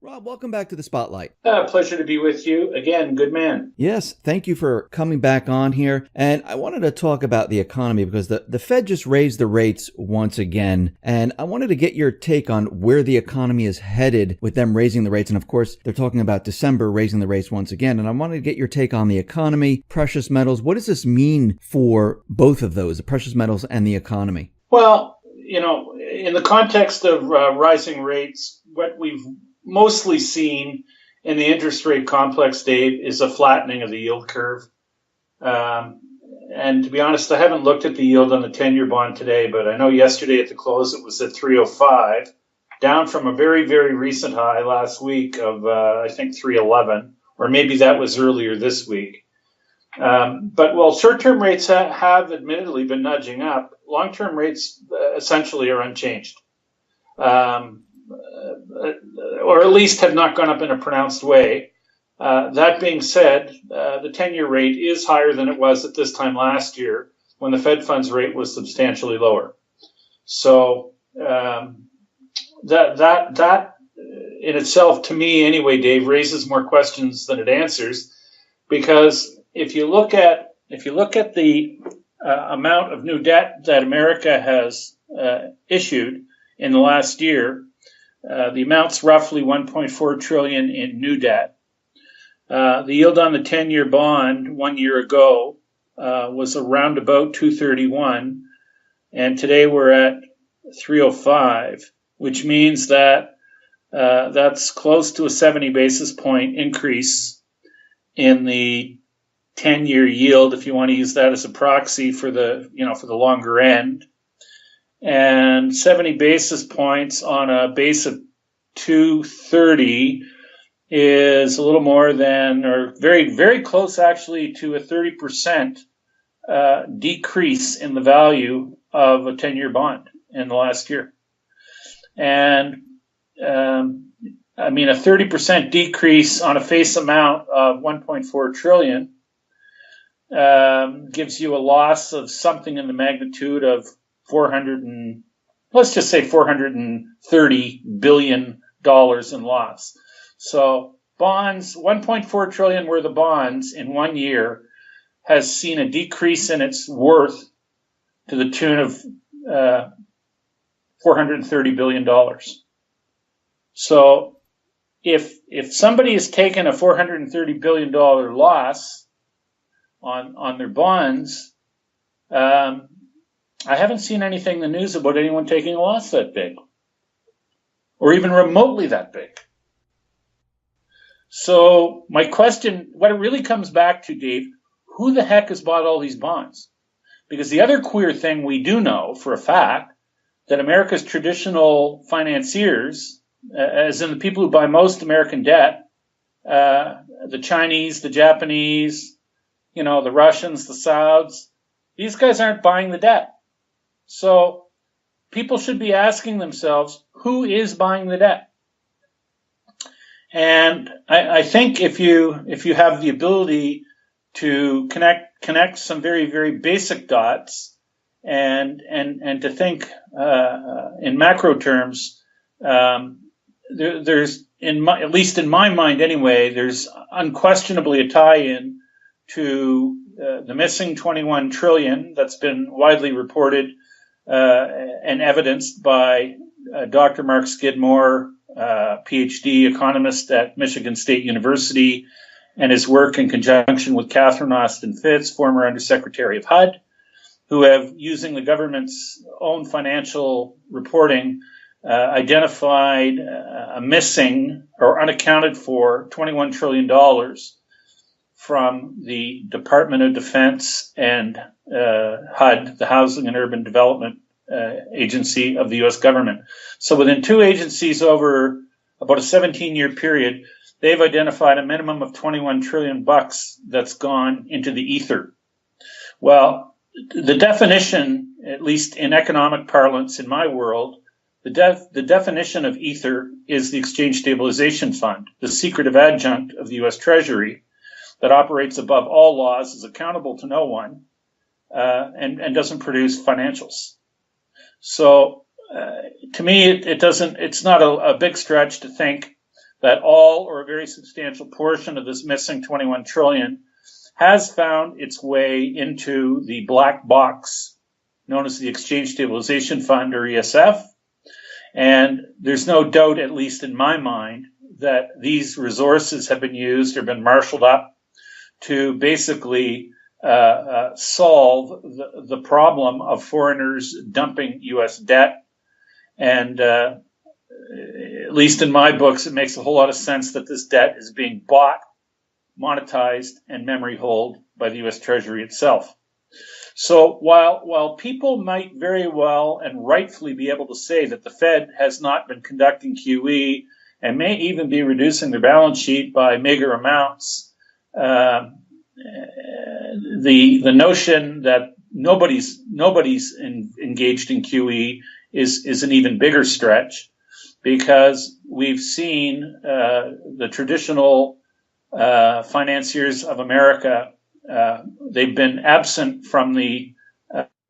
Rob, welcome back to the Spotlight. Pleasure to be with you again. Good man. Yes, thank you for coming back on here. And I wanted to talk about the economy because the Fed just raised the rates once again. And I wanted to get your take on where the economy is headed with them raising the rates. And of course, they're talking about December raising the rates once again. And I wanted to get your take on the economy, precious metals. What does this mean for both of those, the precious metals and the economy? Well, in the context of rising rates, what we've mostly seen in the interest rate complex, Dave, is a flattening of the yield curve. And to be honest, I haven't looked at the yield on the 10-year bond today, but I know yesterday at the close it was at 305, down from a very, very recent high last week of, I think, 311, or maybe that was earlier this week. But while short-term rates have admittedly been nudging up, long-term rates essentially are unchanged. Or at least have not gone up in a pronounced way. That being said, the 10-year rate is higher than it was at this time last year when the Fed funds rate was substantially lower. So that in itself, to me anyway, Dave, raises more questions than it answers, because if you look at the amount of new debt that America has issued in the last year, the amount's roughly 1.4 trillion in new debt. The yield on the 10-year bond 1 year ago was around about 231, and today we're at 305, which means that that's close to a 70 basis point increase in the 10-year yield, if you want to use that as a proxy for the longer end. And 70 basis points on a base of 230 is a little more than, or very, very close actually, to a 30% decrease in the value of a 10-year bond in the last year. And a 30% decrease on a face amount of 1.4 trillion gives you a loss of something in the magnitude of let's just say $430 billion in loss. So bonds, 1.4 trillion worth of bonds in 1 year has seen a decrease in its worth to the tune of $430 billion. So if somebody has taken a $430 billion loss on their bonds, I haven't seen anything in the news about anyone taking a loss that big, or even remotely that big. So my question, what it really comes back to, Dave, who the heck has bought all these bonds? Because the other queer thing we do know for a fact, that America's traditional financiers, as in the people who buy most American debt, the Chinese, the Japanese, the Russians, the Sauds, these guys aren't buying the debt. So people should be asking themselves, who is buying the debt? And I think if you have the ability to connect some very, very basic dots and to think in macro terms, there's at least in my mind anyway, there's unquestionably a tie-in to the missing 21 trillion that's been widely reported and evidenced by Dr. Mark Skidmore, PhD economist at Michigan State University, and his work in conjunction with Catherine Austin Fitts, former Undersecretary of HUD, who have, using the government's own financial reporting, identified a missing or unaccounted for $21 trillion from the Department of Defense and HUD, the Housing and Urban Development Agency of the U.S. government. So within two agencies over about a 17-year period, they've identified a minimum of 21 trillion bucks that's gone into the ether. Well, the definition, at least in economic parlance in my world, the definition of ether is the Exchange Stabilization Fund, the secretive adjunct of the U.S. Treasury that operates above all laws, is accountable to no one, and doesn't produce financials. So to me, it's not a big stretch to think that all or a very substantial portion of this missing 21 trillion has found its way into the black box known as the Exchange Stabilization Fund, or ESF. And there's no doubt, at least in my mind, that these resources have been used or been marshaled up to basically solve the problem of foreigners dumping U.S. debt. And at least in my books, it makes a whole lot of sense that this debt is being bought, monetized, and memory hold by the U.S. Treasury itself. So while people might very well and rightfully be able to say that the Fed has not been conducting QE and may even be reducing their balance sheet by meager amounts, the notion that nobody's engaged in QE is an even bigger stretch, because we've seen the traditional financiers of America. They've been absent from the,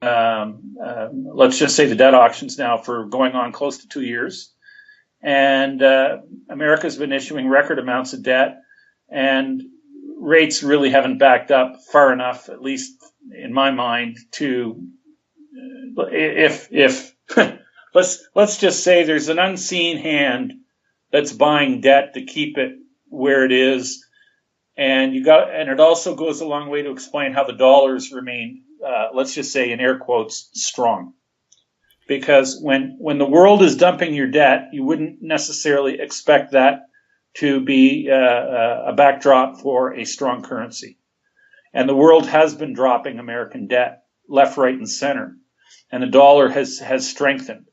let's just say, the debt auctions now for going on close to 2 years. And America's been issuing record amounts of debt, and rates really haven't backed up far enough, at least in my mind, to, if let's just say there's an unseen hand that's buying debt to keep it where it is. And it also goes a long way to explain how the dollars remain, let's just say in air quotes, strong. Because when the world is dumping your debt, you wouldn't necessarily expect that to be a backdrop for a strong currency. And the world has been dropping American debt left, right, and center. And the dollar has strengthened.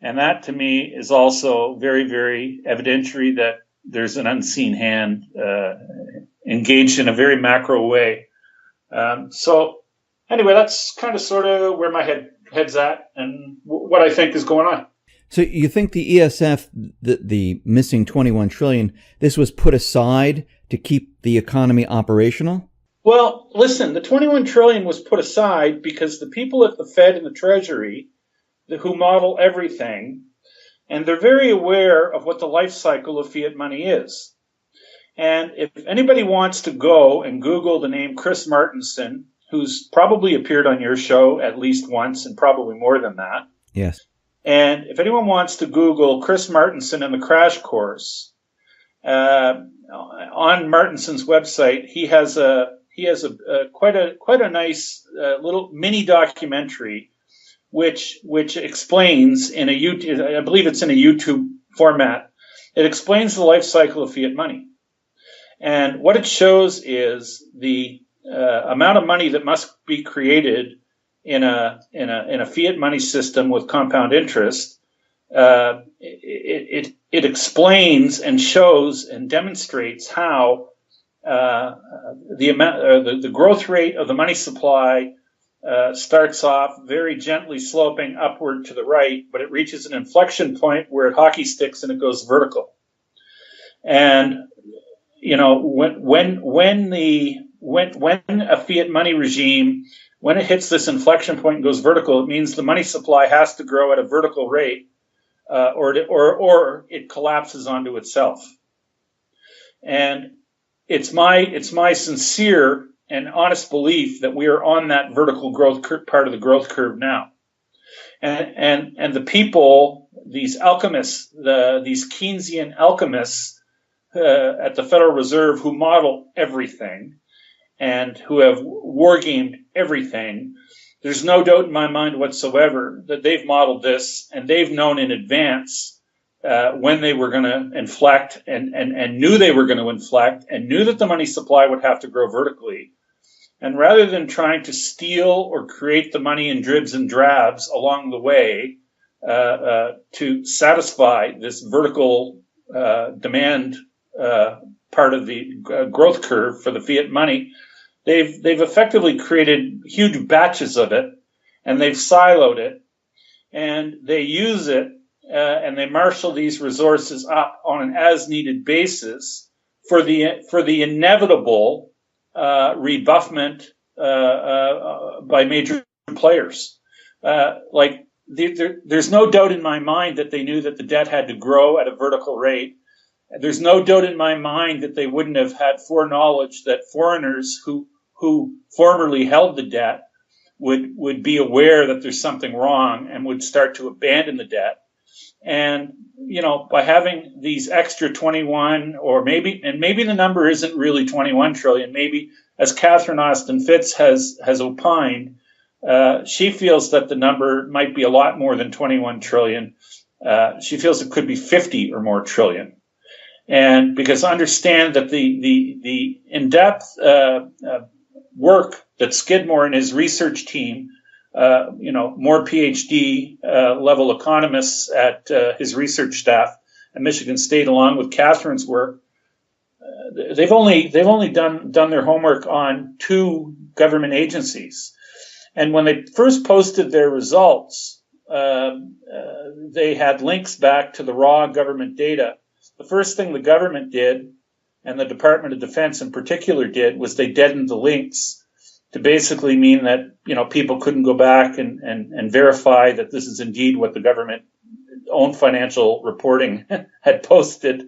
And that, to me, is also very, very evidentiary that there's an unseen hand engaged in a very macro way. So anyway, that's kind of sort of where my head's at and what I think is going on. So you think the ESF, the missing 21 trillion, this was put aside to keep the economy operational? Well, listen, the 21 trillion was put aside because the people at the Fed and the Treasury who model everything, and they're very aware of what the life cycle of fiat money is. And if anybody wants to go and Google the name Chris Martenson, who's probably appeared on your show at least once and probably more than that. Yes. And if anyone wants to Google Chris Martenson and the Crash Course, on Martenson's website, he has quite a nice little mini documentary which explains in a YouTube, I believe it's in a YouTube format. It explains the life cycle of fiat money. And what it shows is the amount of money that must be created in a fiat money system with compound interest. It explains and shows and demonstrates how the growth rate of the money supply starts off very gently sloping upward to the right, but it reaches an inflection point where it hockey sticks and it goes vertical. And you know, when a fiat money regime, when it hits this inflection point and goes vertical, it means the money supply has to grow at a vertical rate, or it collapses onto itself. And it's my sincere and honest belief that we are on that vertical growth part of the growth curve now. And the people, these alchemists, these Keynesian alchemists at the Federal Reserve who model everything and who have wargamed everything, there's no doubt in my mind whatsoever that they've modeled this and they've known in advance when they were going to inflect and knew they were going to inflect and knew that the money supply would have to grow vertically. And rather than trying to steal or create the money in dribs and drabs along the way to satisfy this vertical demand part of the growth curve for the fiat money, they've effectively created huge batches of it, and they've siloed it, and they use it, and they marshal these resources up on an as-needed basis for the inevitable rebuffment by major players. There's no doubt in my mind that they knew that the debt had to grow at a vertical rate, there's no doubt in my mind that they wouldn't have had foreknowledge that foreigners who formerly held the debt would be aware that there's something wrong and would start to abandon the debt. And, by having these extra 21, or maybe the number isn't really 21 trillion, maybe, as Catherine Austin Fitts has opined, she feels that the number might be a lot more than 21 trillion. She feels it could be 50 or more trillion. And because understand that the in-depth work that Skidmore and his research team, more PhD level economists at his research staff at Michigan State, along with Catherine's work, they've only done their homework on 2 government agencies. And when they first posted their results, they had links back to the raw government data. The first thing the government did, and the Department of Defense in particular did, was they deadened the links to basically mean that, people couldn't go back and verify that this is indeed what the government own financial reporting had posted.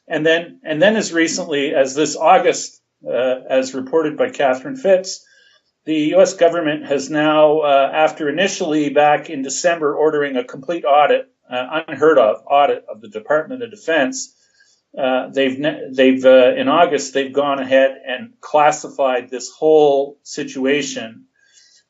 And then as recently as this August, as reported by Catherine Fitts, the U.S. government has now, after initially back in December ordering a complete audit, unheard of audit of the Department of Defense, they've in August they've gone ahead and classified this whole situation,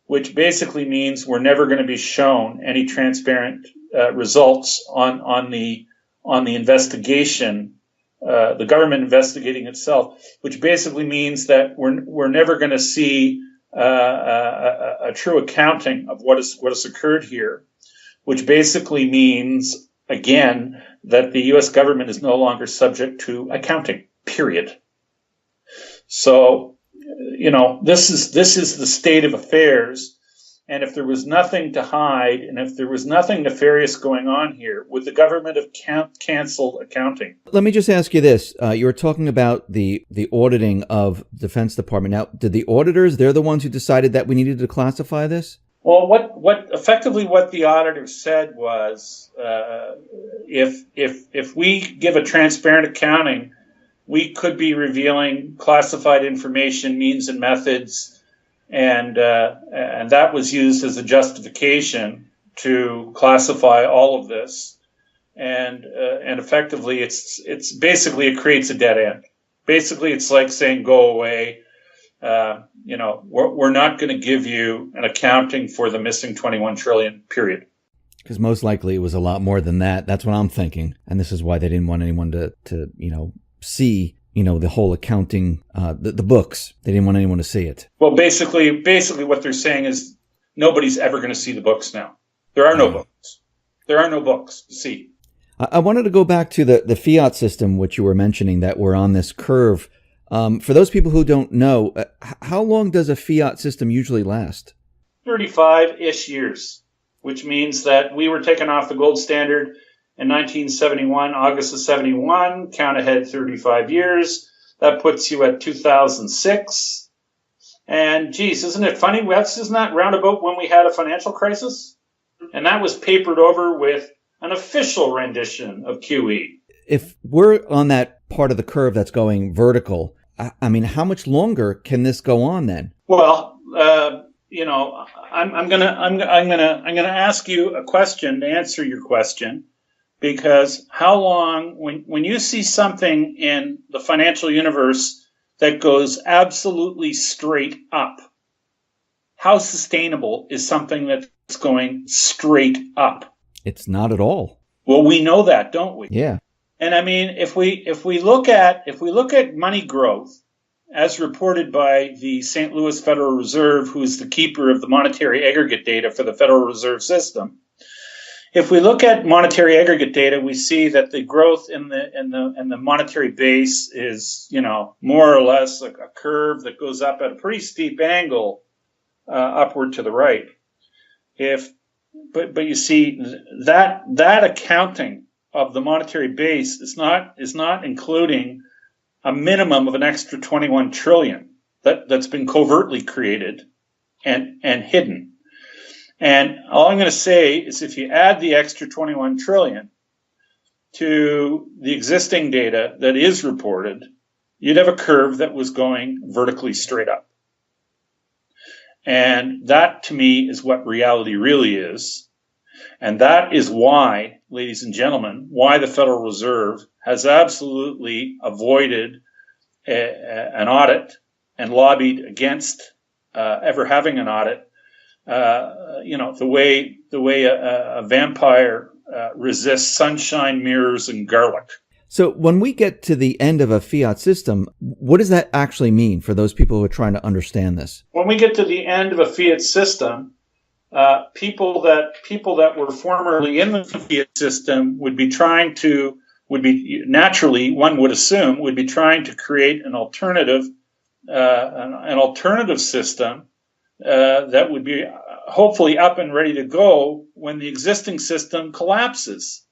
which basically means we're never going to be shown any transparent results on the investigation, the government investigating itself, which basically means that we're never going to see a true accounting of what has occurred here, which basically means, again, that the U.S. government is no longer subject to accounting, period. So, this is the state of affairs. And if there was nothing to hide, and if there was nothing nefarious going on here, would the government have canceled accounting? Let me just ask you this. You were talking about the auditing of the Defense Department. Now, did the auditors, they're the ones who decided that we needed to classify this? Well, what the auditors said was, if we give a transparent accounting, we could be revealing classified information, means and methods, and that was used as a justification to classify all of this, and effectively it's basically it creates a dead end. Basically, it's like saying go away. We're not going to give you an accounting for the missing 21 trillion, period. Because most likely it was a lot more than that. That's what I'm thinking. And this is why they didn't want anyone to see, the whole accounting, the books. They didn't want anyone to see it. Well, basically what they're saying is nobody's ever going to see the books now. There are no books. There are no books to see. I wanted to go back to the fiat system, which you were mentioning, that we're on this curve. For those people who don't know, how long does a fiat system usually last? 35-ish years, which means that we were taken off the gold standard in 1971, August of 71, count ahead 35 years. That puts you at 2006. And geez, isn't it funny? Isn't that roundabout when we had a financial crisis? And that was papered over with an official rendition of QE. If we're on that part of the curve that's going vertical, I mean, how much longer can this go on then? Well, I'm gonna ask you a question to answer your question, because how long, when you see something in the financial universe that goes absolutely straight up, how sustainable is something that's going straight up? It's not at all. Well, we know that, don't we? Yeah. And I mean, if we look at money growth as reported by the St. Louis Federal Reserve, who is the keeper of the monetary aggregate data for the Federal Reserve System, if we look at monetary aggregate data, we see that the growth in the monetary base is, more or less like a curve that goes up at a pretty steep angle upward to the right. But you see that accounting of the monetary base is not including a minimum of an extra 21 trillion that's been covertly created and hidden. And all I'm going to say is if you add the extra 21 trillion, to the existing data that is reported, you'd have a curve that was going vertically straight up. And that, to me, is what reality really is. And that is why, ladies and gentlemen, why the Federal Reserve has absolutely avoided an audit and lobbied against ever having an audit. The way a vampire resists sunshine, mirrors, and garlic. So when we get to the end of a fiat system, what does that actually mean for those people who are trying to understand this? When we get to the end of a fiat system, people that were formerly in the fiat system would be naturally, one would assume, would be trying to create an alternative system that would be hopefully up and ready to go when the existing system collapses.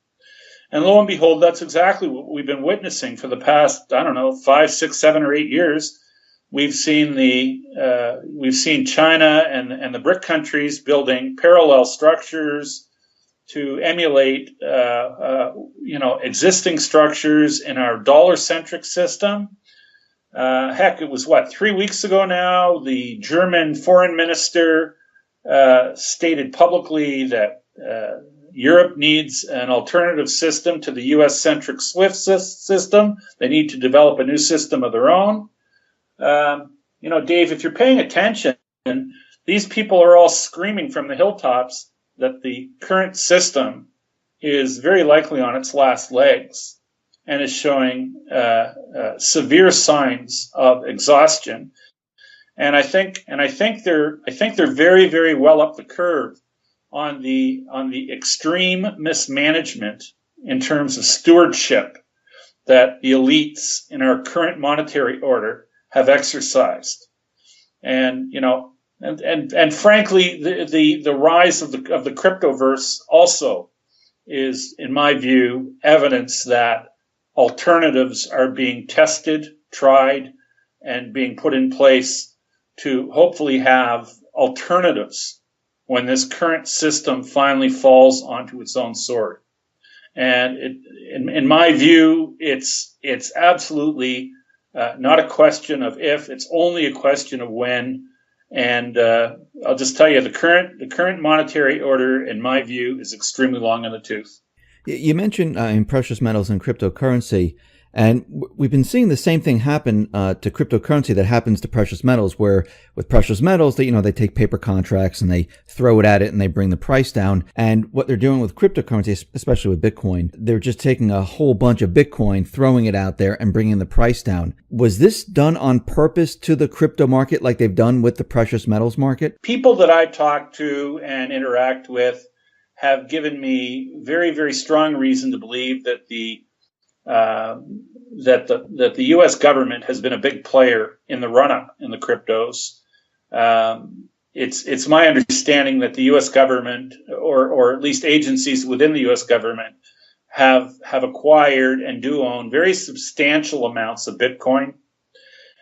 And lo and behold, that's exactly what we've been witnessing for the past, 5, 6, 7, or 8 years. We've seen China and the BRIC countries building parallel structures to emulate, existing structures in our dollar-centric system. It was 3 weeks ago now, the German foreign minister stated publicly that Europe needs an alternative system to the US-centric SWIFT system. They need to develop a new system of their own. Dave, if you're paying attention, these people are all screaming from the hilltops that the current system is very likely on its last legs and is showing severe signs of exhaustion. And I think they're very, very well up the curve on the extreme mismanagement in terms of stewardship that the elites in our current monetary order have exercised. And frankly, the rise of the cryptoverse also is, in my view, evidence that alternatives are being tested, tried, and being put in place to hopefully have alternatives when this current system finally falls onto its own sword. And in my view, it's absolutely not a question of if, it's only a question of when. And I'll just tell you, the current monetary order, in my view, is extremely long in the tooth. You mentioned in precious metals and cryptocurrency, and we've been seeing the same thing happen to cryptocurrency that happens to precious metals, where with precious metals, they take paper contracts and they throw it at it and they bring the price down. And what they're doing with cryptocurrency, especially with Bitcoin, they're just taking a whole bunch of Bitcoin, throwing it out there and bringing the price down. Was this done on purpose to the crypto market like they've done with the precious metals market? People that I talk to and interact with have given me very, very strong reason to believe that the U.S. government has been a big player in the run-up in the cryptos. It's my understanding that the U.S. government, or at least agencies within the U.S. government, have acquired and do own very substantial amounts of Bitcoin.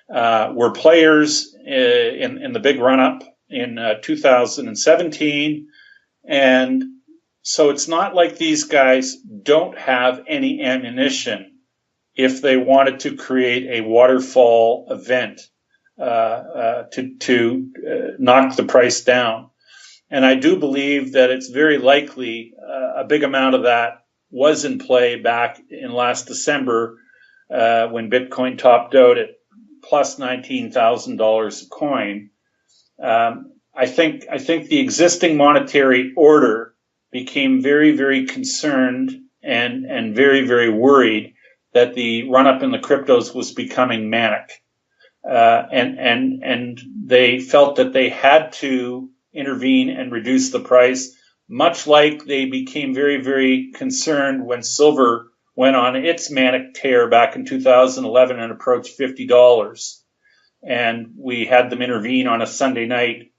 Were players in the big run-up in 2017, and so it's not like these guys don't have any ammunition if they wanted to create a waterfall event to knock the price down. And I do believe that it's very likely a big amount of that was in play back in last December when Bitcoin topped out at plus $19,000 a coin. I think the existing monetary order became very, very concerned and very, very worried that the run-up in the cryptos was becoming manic. And they felt that they had to intervene and reduce the price, much like they became very, very concerned when silver went on its manic tear back in 2011 and approached $50. And we had them intervene on a Sunday night,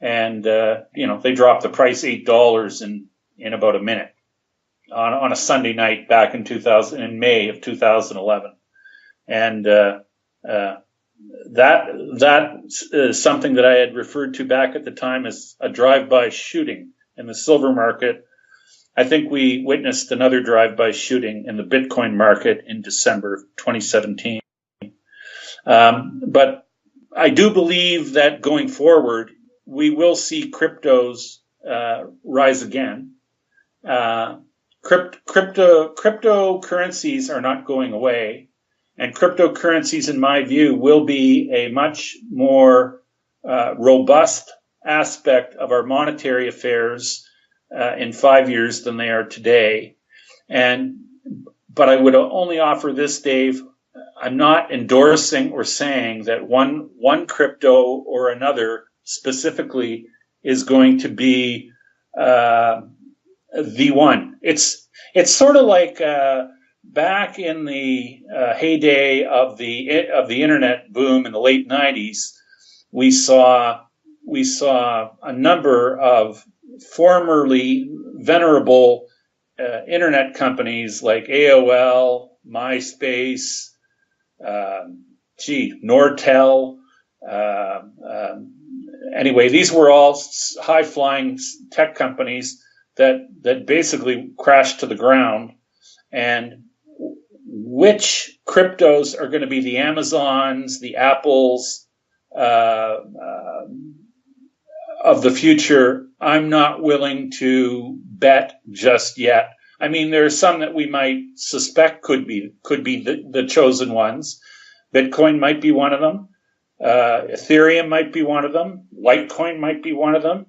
and they dropped the price $8 in about a minute on a Sunday night back in May of 2011, and that is something that I had referred to back at the time as a drive-by shooting in the silver market, I think we witnessed another drive-by shooting in the Bitcoin market in December 2017. But I do believe that going forward, we will see cryptos rise again. Cryptocurrencies are not going away, and cryptocurrencies, in my view, will be a much more robust aspect of our monetary affairs in 5 years than they are today. But I would only offer this, Dave. I'm not endorsing or saying that one crypto or another specifically is going to be the one. It's sort of like back in the heyday of the internet boom in the late 90s. We saw a number of formerly venerable internet companies like AOL, MySpace, Nortel. Anyway, these were all high-flying tech companies that basically crashed to the ground. And which cryptos are going to be the Amazons, the Apples of the future, I'm not willing to bet just yet. I mean, there are some that we might suspect could be the chosen ones. Bitcoin might be one of them. Ethereum might be one of them. Litecoin might be one of them.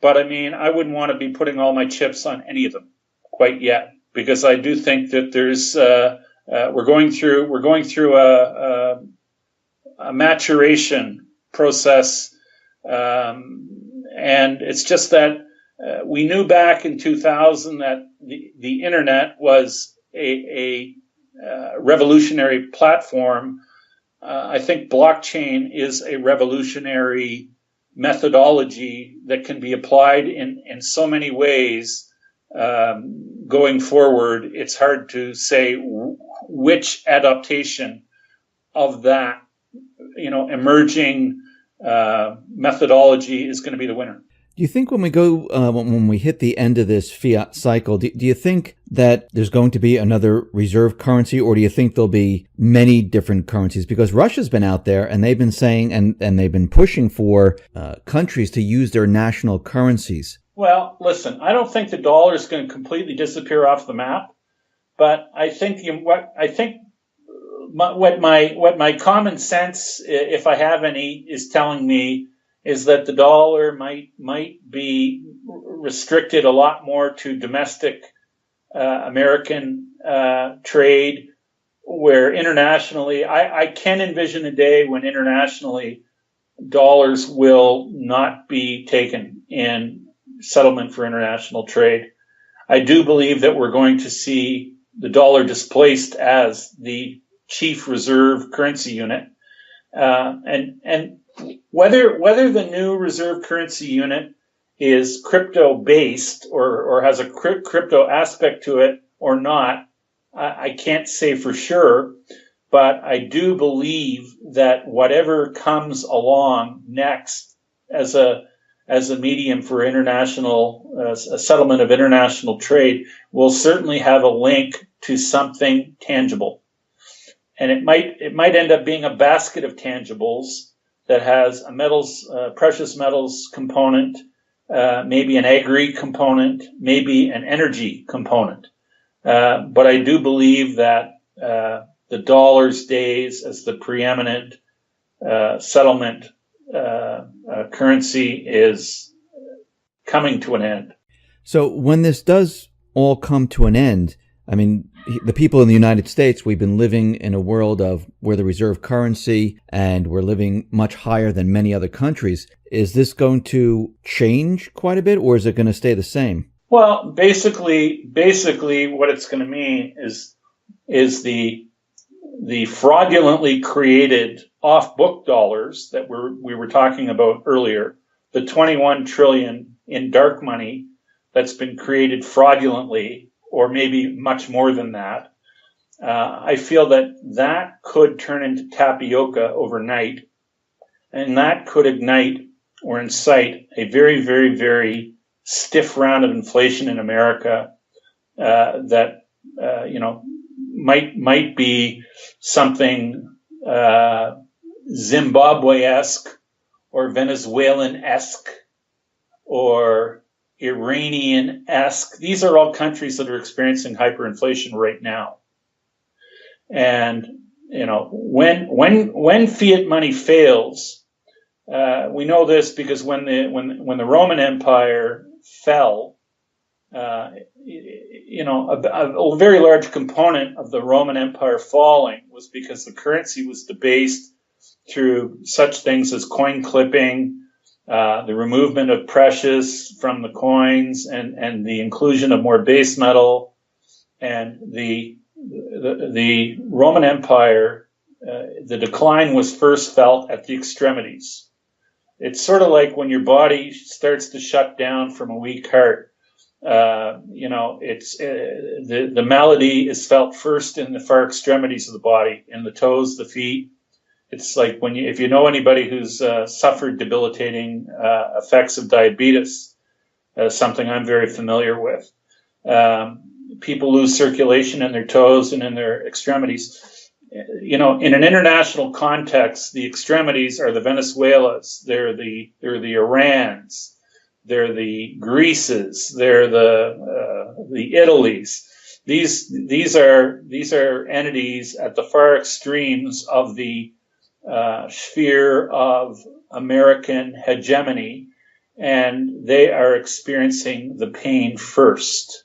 But I mean, I wouldn't want to be putting all my chips on any of them quite yet, because I do think that there's we're going through a maturation process, and it's just that we knew back in 2000 that the internet was a revolutionary platform. I think blockchain is a revolutionary methodology that can be applied in so many ways going forward. It's hard to say which adaptation of that, emerging methodology is going to be the winner. Do you think when we hit the end of this fiat cycle, do you think that there's going to be another reserve currency, or do you think there'll be many different currencies? Because Russia's been out there and they've been saying and they've been pushing for countries to use their national currencies. Well, listen, I don't think the dollar is going to completely disappear off the map, but I think what my common sense, if I have any, is telling me is that the dollar might be restricted a lot more to domestic American trade, where internationally, I can envision a day when internationally dollars will not be taken in settlement for international trade. I do believe that we're going to see the dollar displaced as the chief reserve currency unit, and whether the new reserve currency unit is crypto based or has a crypto aspect to it or not, I can't say for sure, but I do believe that whatever comes along next as a medium for international a settlement of international trade will certainly have a link to something tangible, and it might end up being a basket of tangibles that has a precious metals component, maybe an agri component, maybe an energy component. But I do believe that the dollar stays as the preeminent settlement currency is coming to an end. So when this does all come to an end, I mean, the people in the United States, we've been living in a world of where the reserve currency, and we're living much higher than many other countries. Is this going to change quite a bit, or is it going to stay the same? Well, basically what it's going to mean is the fraudulently created off-book dollars that we were talking about earlier, the 21 trillion in dark money that's been created fraudulently, or maybe much more than that. I feel that could turn into tapioca overnight, and that could ignite or incite a very, very, very stiff round of inflation in America, that might be something Zimbabwe-esque or Venezuelan-esque or Iranian-esque. These are all countries that are experiencing hyperinflation right now. And when fiat money fails, we know this because when the Roman Empire fell, a very large component of the Roman Empire falling was because the currency was debased through such things as coin clipping, the removal of precious from the coins, and the inclusion of more base metal. And the Roman Empire, the decline was first felt at the extremities. It's sort of like when your body starts to shut down from a weak heart. It's the malady is felt first in the far extremities of the body, in the toes, the feet. It's like if you know anybody who's suffered debilitating effects of diabetes, something I'm very familiar with. People lose circulation in their toes and in their extremities. In an international context, the extremities are the Venezuelas, they're the Irans, they're the Greeces, they're the Italys. These are entities at the far extremes of the sphere of American hegemony, and they are experiencing the pain first.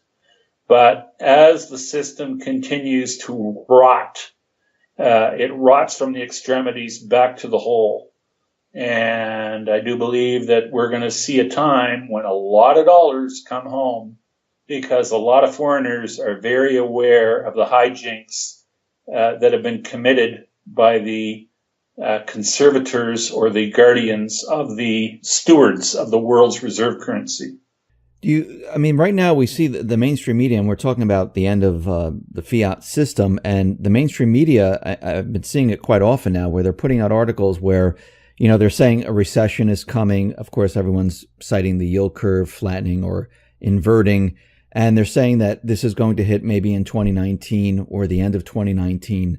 But as the system continues to rot, it rots from the extremities back to the whole. And I do believe that we're going to see a time when a lot of dollars come home because a lot of foreigners are very aware of the hijinks that have been committed by the conservators or the guardians of the stewards of the world's reserve currency. Right now we see the mainstream media, and we're talking about the end of the fiat system, and the mainstream media, I've been seeing it quite often now, where they're putting out articles where, they're saying a recession is coming. Of course, everyone's citing the yield curve flattening or inverting, and they're saying that this is going to hit maybe in 2019 or the end of 2019.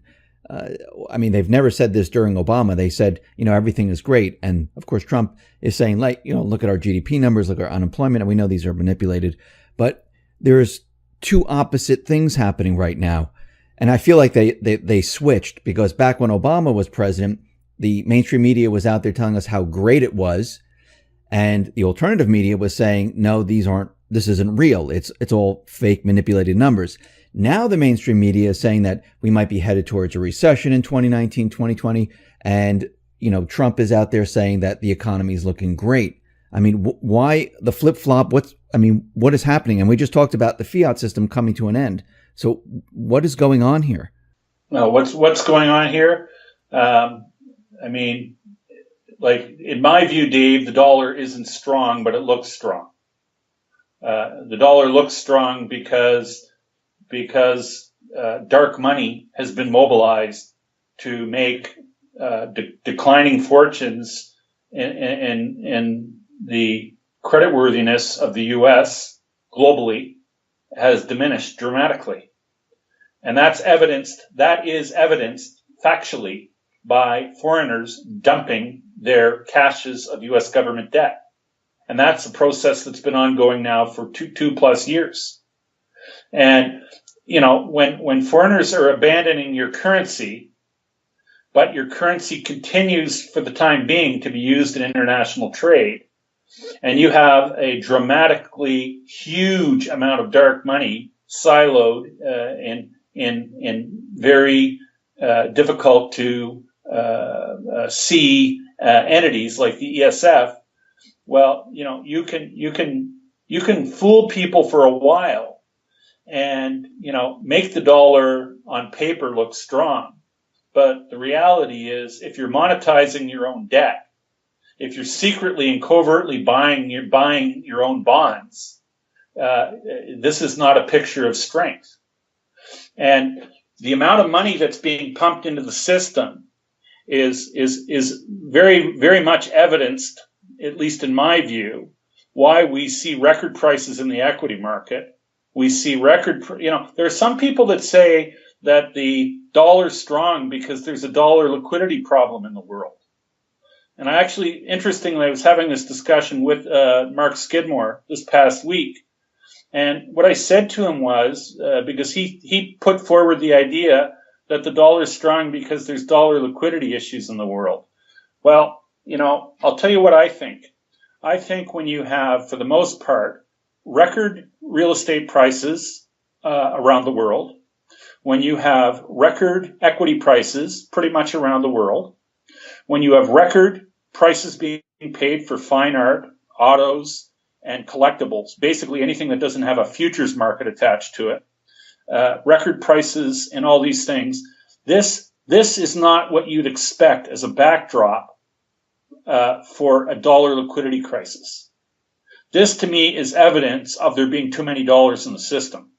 They've never said this during Obama. They said, everything is great. And of course, Trump is saying, look at our GDP numbers, look at our unemployment. And we know these are manipulated, but there's two opposite things happening right now. And I feel like they switched, because back when Obama was president, the mainstream media was out there telling us how great it was. And the alternative media was saying, no, this isn't real. It's all fake, manipulated numbers. Now the mainstream media is saying that we might be headed towards a recession in 2019, 2020. And, Trump is out there saying that the economy is looking great. Why the flip-flop? What is happening? And we just talked about the fiat system coming to an end. So what is going on here? Well, what's going on here? In my view, Dave, the dollar isn't strong, but it looks strong. The dollar looks strong because dark money has been mobilized to make declining fortunes in the creditworthiness of the U.S. globally has diminished dramatically. And that is evidenced factually by foreigners dumping their caches of U.S. government debt. And that's a process that's been ongoing now for two plus years. And, when foreigners are abandoning your currency, but your currency continues for the time being to be used in international trade, and you have a dramatically huge amount of dark money siloed in very difficult to see entities like the ESF, well, you can fool people for a while and, make the dollar on paper look strong. But the reality is, if you're monetizing your own debt, if you're secretly and covertly buying your own bonds, this is not a picture of strength. And the amount of money that's being pumped into the system is very, very much evidenced, at least in my view, why we see record prices in the equity market We see record, there are some people that say that the dollar's strong because there's a dollar liquidity problem in the world. And interestingly, I was having this discussion with Mark Skidmore this past week. And what I said to him was, because he put forward the idea that the dollar is strong because there's dollar liquidity issues in the world. Well, I'll tell you what I think. I think when you have, for the most part, record real estate prices around the world, when you have record equity prices pretty much around the world, when you have record prices being paid for fine art, autos, and collectibles, basically anything that doesn't have a futures market attached to it, record prices and all these things, this is not what you'd expect as a backdrop for a dollar liquidity crisis. This, to me, is evidence of there being too many dollars in the system,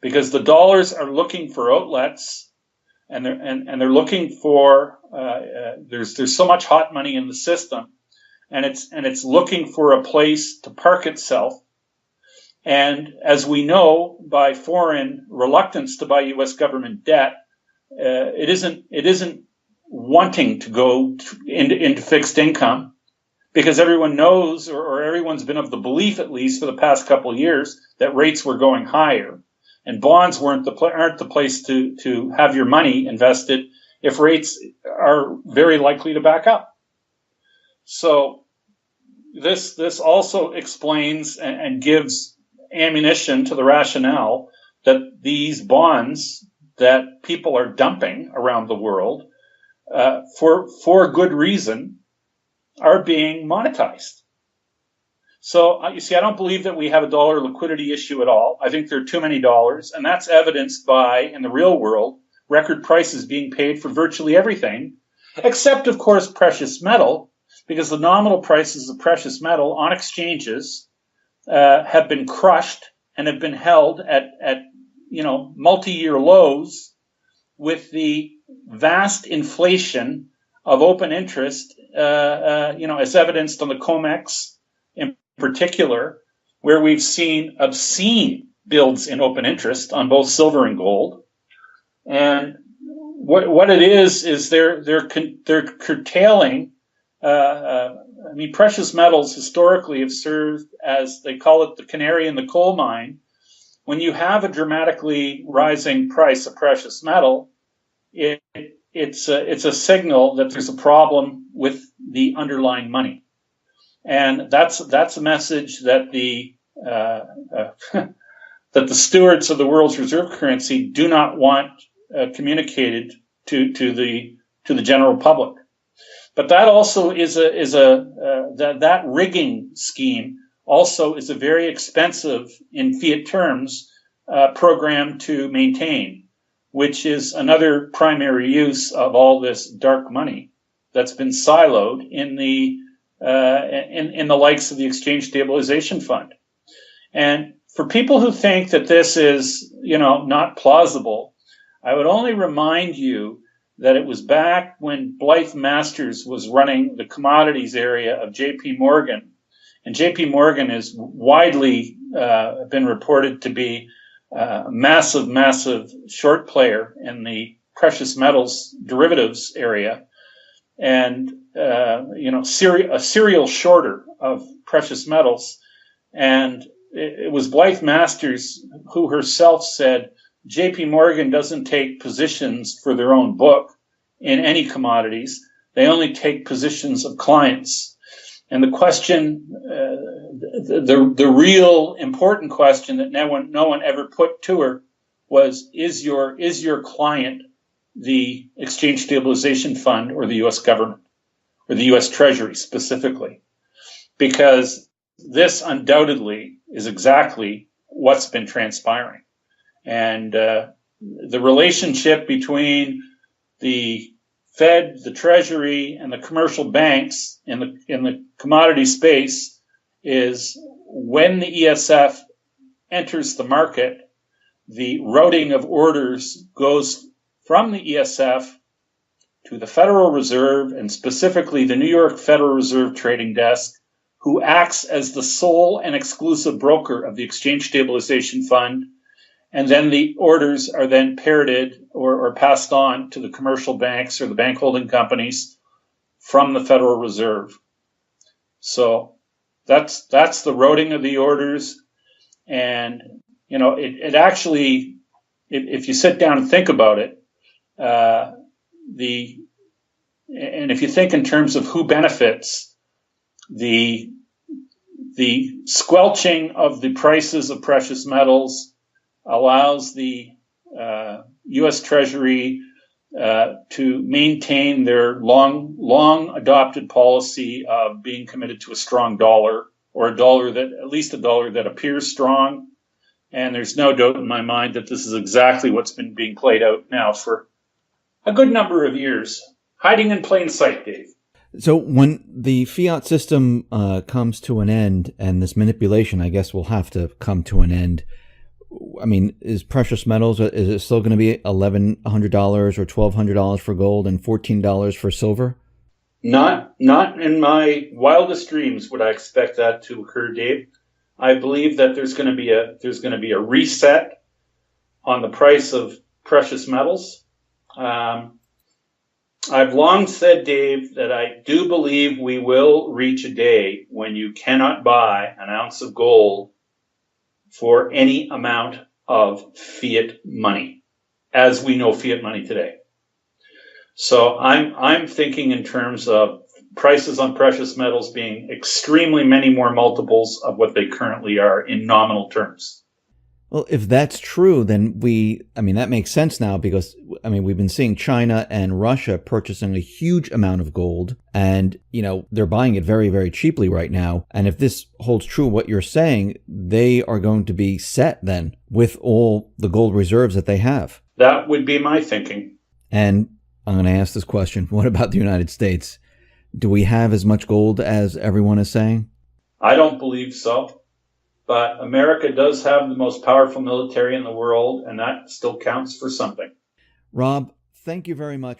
because the dollars are looking for outlets, and they're looking for there's so much hot money in the system, and it's looking for a place to park itself. And as we know, by foreign reluctance to buy U.S. government debt, it isn't wanting to go into fixed income, because everyone knows, or everyone's been of the belief, at least for the past couple of years, that rates were going higher, and bonds aren't the place to have your money invested if rates are very likely to back up. So this also explains and gives ammunition to the rationale that these bonds that people are dumping around the world for good reason are being monetized. So you see, I don't believe that we have a dollar liquidity issue at all. I think there are too many dollars, and that's evidenced by, in the real world, record prices being paid for virtually everything, except, of course, precious metal, because the nominal prices of precious metal on exchanges have been crushed and have been held at multi-year lows, with the vast inflation of open interest, as evidenced on the COMEX in particular, where we've seen obscene builds in open interest on both silver and gold. And what it is they're curtailing. Precious metals historically have served as, they call it, the canary in the coal mine. When you have a dramatically rising price of precious metal, it's a signal that there's a problem with the underlying money, and that's a message that the that the stewards of the world's reserve currency do not want communicated to the general public. But that also is that rigging scheme also is a very expensive, in fiat terms, program to maintain, which is another primary use of all this dark money that's been siloed in the likes of the Exchange Stabilization Fund. And for people who think that this is, not plausible, I would only remind you that it was back when Blythe Masters was running the commodities area of J.P. Morgan. And J.P. Morgan is widely been reported to be a massive short player in the precious metals derivatives area, and a serial shorter of precious metals. And it was Blythe Masters who herself said J.P. Morgan doesn't take positions for their own book in any commodities. They only take positions of clients. And the question, the real important question that no one ever put to her was, is your client the Exchange Stabilization Fund or the U.S. government or the U.S. Treasury specifically? Because this undoubtedly is exactly what's been transpiring. And the relationship between the Fed, the Treasury, and the commercial banks in the commodity space is, when the ESF enters the market, the routing of orders goes from the ESF to the Federal Reserve, and specifically the New York Federal Reserve Trading Desk, who acts as the sole and exclusive broker of the Exchange Stabilization Fund, and then the orders are then parroted or passed on to the commercial banks or the bank holding companies from the Federal Reserve. So that's the routing of the orders. And, it actually, if you sit down and think about it, and if you think in terms of who benefits, the squelching of the prices of precious metals allows the U.S. Treasury to maintain their long adopted policy of being committed to a strong dollar, or at least a dollar that appears strong. And there's no doubt in my mind that this is exactly what's been being played out now for a good number of years, hiding in plain sight, Dave. So when the fiat system comes to an end, and this manipulation, I guess, will have to come to an end, I mean, is precious metals, is it still going to be $1,100 or $1,200 for gold and $14 for silver? Not in my wildest dreams would I expect that to occur, Dave. I believe that there's going to be a reset on the price of precious metals. I've long said, Dave, that I do believe we will reach a day when you cannot buy an ounce of gold for any amount of fiat money, as we know fiat money today. So I'm thinking in terms of prices on precious metals being extremely many more multiples of what they currently are in nominal terms. Well, if that's true, then that makes sense now, because, we've been seeing China and Russia purchasing a huge amount of gold, and, they're buying it very, very cheaply right now. And if this holds true, what you're saying, they are going to be set then with all the gold reserves that they have. That would be my thinking. And I'm going to ask this question. What about the United States? Do we have as much gold as everyone is saying? I don't believe so. But America does have the most powerful military in the world, and that still counts for something. Rob, thank you very much.